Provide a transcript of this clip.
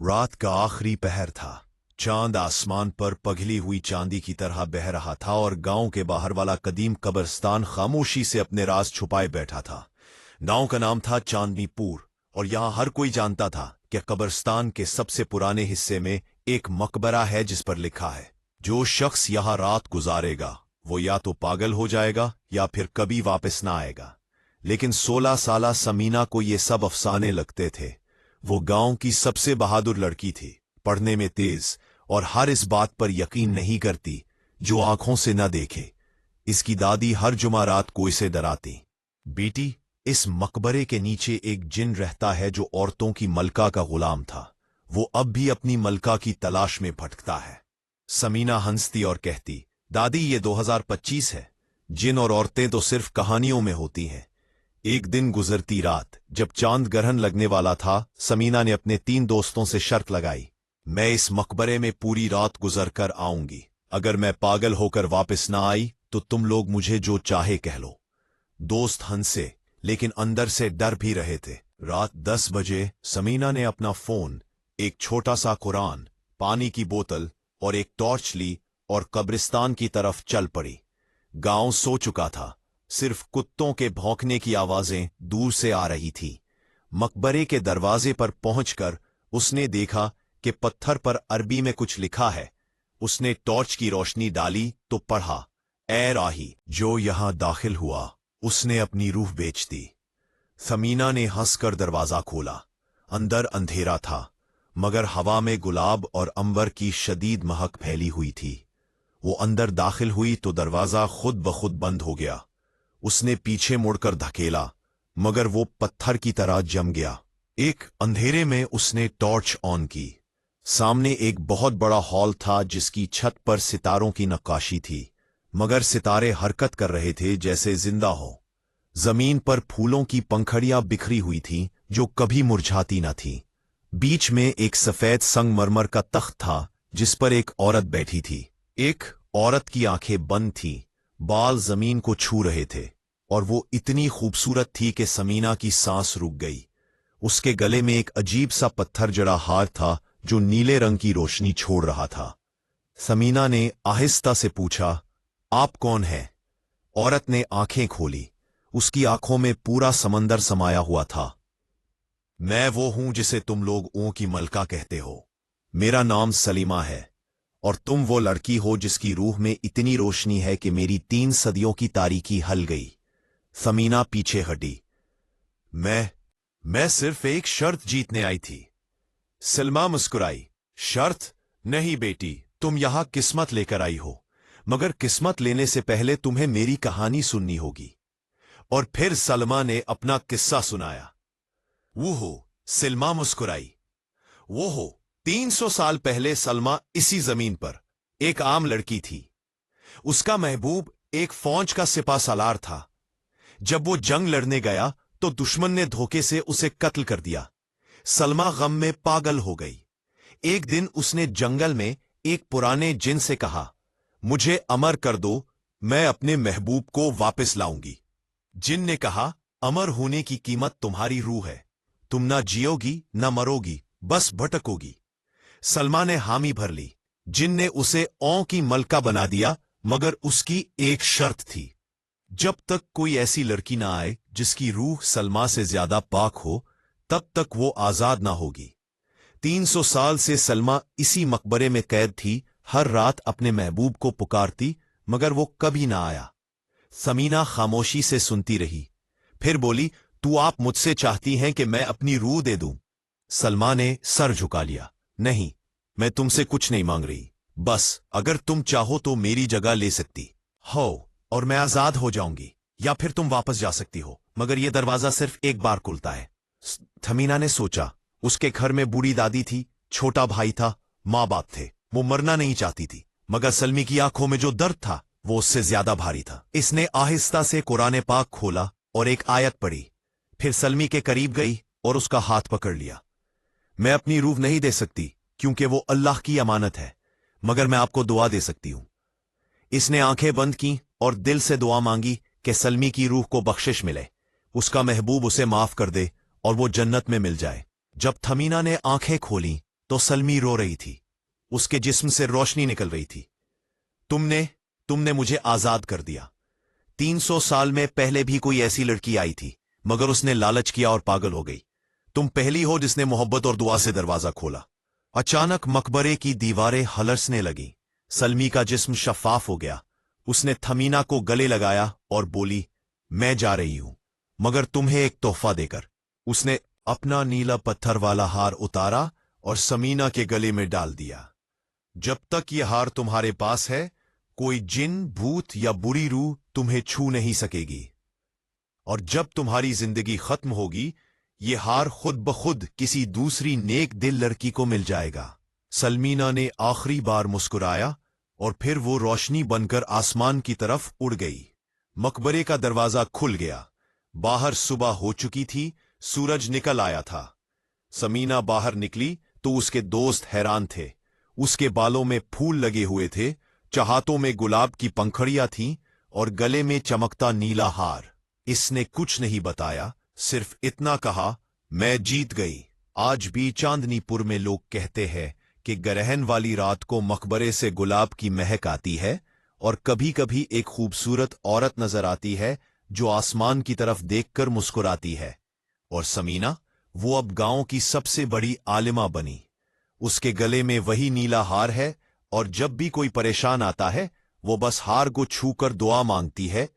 रात का आखिरी पहर था। चांद आसमान पर पघली हुई चांदी की तरह बह रहा था और गांव के बाहर वाला कदीम कब्रिस्तान खामोशी से अपने राज छुपाए बैठा था। गांव का नाम था चांदनीपुर और यहां हर कोई जानता था कि कब्रिस्तान के सबसे पुराने हिस्से में एक मकबरा है जिस पर लिखा है, जो शख्स यहां रात गुजारेगा वो या तो पागल हो जाएगा या फिर कभी वापस ना आएगा। लेकिन 16 साला समीना को ये सब अफसाने लगते थे। वो गांव की सबसे बहादुर लड़की थी, पढ़ने में तेज और हर इस बात पर यकीन नहीं करती जो आंखों से न देखे। इसकी दादी हर जुमा रात को इसे डराती, बेटी इस मकबरे के नीचे एक जिन रहता है जो औरतों की मलका का गुलाम था। वो अब भी अपनी मलका की तलाश में भटकता है। समीना हंसती और कहती, दादी ये 2025 है, जिन और औरतें तो सिर्फ कहानियों में होती हैं। एक दिन गुजरती रात जब चांद ग्रहण लगने वाला था, समीना ने अपने 3 दोस्तों से शर्त लगाई, मैं इस मकबरे में पूरी रात गुजर कर आऊंगी। अगर मैं पागल होकर वापस ना आई तो तुम लोग मुझे जो चाहे कह लो। दोस्त हंसे लेकिन अंदर से डर भी रहे थे। रात 10 बजे समीना ने अपना फोन, एक छोटा सा कुरान, पानी की बोतल और एक टॉर्च ली और कब्रिस्तान की तरफ चल पड़ी। गांव सो चुका था, सिर्फ कुत्तों के भौंकने की आवाजें दूर से आ रही थी। मकबरे के दरवाजे पर पहुंचकर उसने देखा कि पत्थर पर अरबी में कुछ लिखा है। उसने टॉर्च की रोशनी डाली तो पढ़ा, ए राही जो यहां दाखिल हुआ उसने अपनी रूह बेच दी। समीना ने हंसकर दरवाजा खोला। अंदर अंधेरा था, मगर हवा में गुलाब और अंबर की शदीद महक फैली हुई थी। वो अंदर दाखिल हुई तो दरवाजा खुद ब खुद बंद हो गया। उसने पीछे मुड़कर धकेला, मगर वो पत्थर की तरह जम गया। एक अंधेरे में उसने टॉर्च ऑन की। सामने एक बहुत बड़ा हॉल था जिसकी छत पर सितारों की नक्काशी थी, मगर सितारे हरकत कर रहे थे जैसे जिंदा हो। जमीन पर फूलों की पंखड़ियां बिखरी हुई थीं जो कभी मुरझाती न थीं। बीच में एक सफेद संगमरमर का तख्त था जिस पर एक औरत बैठी थी। एक औरत की आंखें बंद थीं, बाल जमीन को छू रहे थे और वो इतनी खूबसूरत थी कि समीना की सांस रुक गई। उसके गले में एक अजीब सा पत्थर जड़ा हार था जो नीले रंग की रोशनी छोड़ रहा था। समीना ने आहिस्ता से पूछा, आप कौन हैं? औरत ने आंखें खोली। उसकी आंखों में पूरा समंदर समाया हुआ था। मैं वो हूं जिसे तुम लोग ऊं की मलका कहते हो। मेरा नाम सलीमा है और तुम वो लड़की हो जिसकी रूह में इतनी रोशनी है कि मेरी 3 सदियों की तारीकी हल गई। समीना पीछे हटी। मैं सिर्फ एक शर्त जीतने आई थी। सलमा मुस्कुराई। शर्त? नहीं बेटी, तुम यहां किस्मत लेकर आई हो, मगर किस्मत लेने से पहले तुम्हें मेरी कहानी सुननी होगी। और फिर सलमा ने अपना किस्सा सुनाया। वो हो, सलमा मुस्कुराई। वो हो, 300 साल पहले सलमा इसी जमीन पर एक आम लड़की थी। उसका महबूब एक फौज का सिपा सालार था। जब वो जंग लड़ने गया तो दुश्मन ने धोखे से उसे कत्ल कर दिया। सलमा गम में पागल हो गई। एक दिन उसने जंगल में एक पुराने जिन से कहा, मुझे अमर कर दो, मैं अपने महबूब को वापस लाऊंगी। जिन ने कहा, अमर होने की कीमत तुम्हारी रूह है। तुम ना जियोगी ना मरोगी, बस भटकोगी। सलमा ने हामी भर ली। जिन ने उसे औं की मलका बना दिया, मगर उसकी एक शर्त थी, जब तक कोई ऐसी लड़की ना आए जिसकी रूह सलमा से ज्यादा पाक हो, तब तक वो आजाद ना होगी। 300 साल से सलमा इसी मकबरे में कैद थी, हर रात अपने महबूब को पुकारती, मगर वो कभी ना आया। समीना खामोशी से सुनती रही, फिर बोली, तू आप मुझसे चाहती हैं कि मैं अपनी रूह दे दूं? सलमा ने सर झुका लिया। नहीं, मैं तुमसे कुछ नहीं मांग रही। बस अगर तुम चाहो तो मेरी जगह ले सकती हो और मैं आजाद हो जाऊंगी, या फिर तुम वापस जा सकती हो, मगर यह दरवाजा सिर्फ एक बार खुलता है। समीना ने सोचा, उसके घर में बूढ़ी दादी थी, छोटा भाई था, माँ बाप थे। वो मरना नहीं चाहती थी, मगर सलमी की आंखों में जो दर्द था वो उससे ज्यादा भारी था। इसने आहिस्ता से कुरान पाक खोला और एक आयत पढ़ी, फिर सलमी के करीब गई और उसका हाथ पकड़ लिया। मैं अपनी रूह नहीं दे सकती क्योंकि वो अल्लाह की अमानत है, मगर मैं आपको दुआ दे सकती हूं। इसने आंखें बंद की और दिल से दुआ मांगी कि सलमी की रूह को बख्शिश मिले, उसका महबूब उसे माफ कर दे और वो जन्नत में मिल जाए। जब थमीना ने आंखें खोली तो सलमी रो रही थी। उसके जिस्म से रोशनी निकल रही थी। तुमने मुझे आजाद कर दिया। 300 साल में पहले भी कोई ऐसी लड़की आई थी, मगर उसने लालच किया और पागल हो गई। तुम पहली हो जिसने मोहब्बत और दुआ से दरवाजा खोला। अचानक मकबरे की दीवारें हलसने लगीं। सलमी का जिस्म शफाफ हो गया। उसने थमीना को गले लगाया और बोली, मैं जा रही हूं, मगर तुम्हें एक तोहफा देकर। उसने अपना नीला पत्थर वाला हार उतारा और समीना के गले में डाल दिया। जब तक यह हार तुम्हारे पास है, कोई जिन, भूत या बुरी रूह तुम्हें छू नहीं सकेगी, और जब तुम्हारी जिंदगी खत्म होगी, ये हार खुद ब खुद किसी दूसरी नेक दिल लड़की को मिल जाएगा। सलमीना ने आखिरी बार मुस्कुराया और फिर वो रोशनी बनकर आसमान की तरफ उड़ गई। मकबरे का दरवाजा खुल गया। बाहर सुबह हो चुकी थी, सूरज निकल आया था। समीना बाहर निकली तो उसके दोस्त हैरान थे। उसके बालों में फूल लगे हुए थे, चाहतों में गुलाब की पंखड़ियां थीं और गले में चमकता नीला हार। इसने कुछ नहीं बताया, सिर्फ इतना कहा, मैं जीत गई। आज भी चांदनीपुर में लोग कहते हैं कि ग्रहण वाली रात को मकबरे से गुलाब की महक आती है और कभी कभी एक खूबसूरत औरत नजर आती है जो आसमान की तरफ देखकर मुस्कुराती है। और समीना, वो अब गांव की सबसे बड़ी आलिमा बनी। उसके गले में वही नीला हार है और जब भी कोई परेशान आता है, वो बस हार को छूकर दुआ मांगती है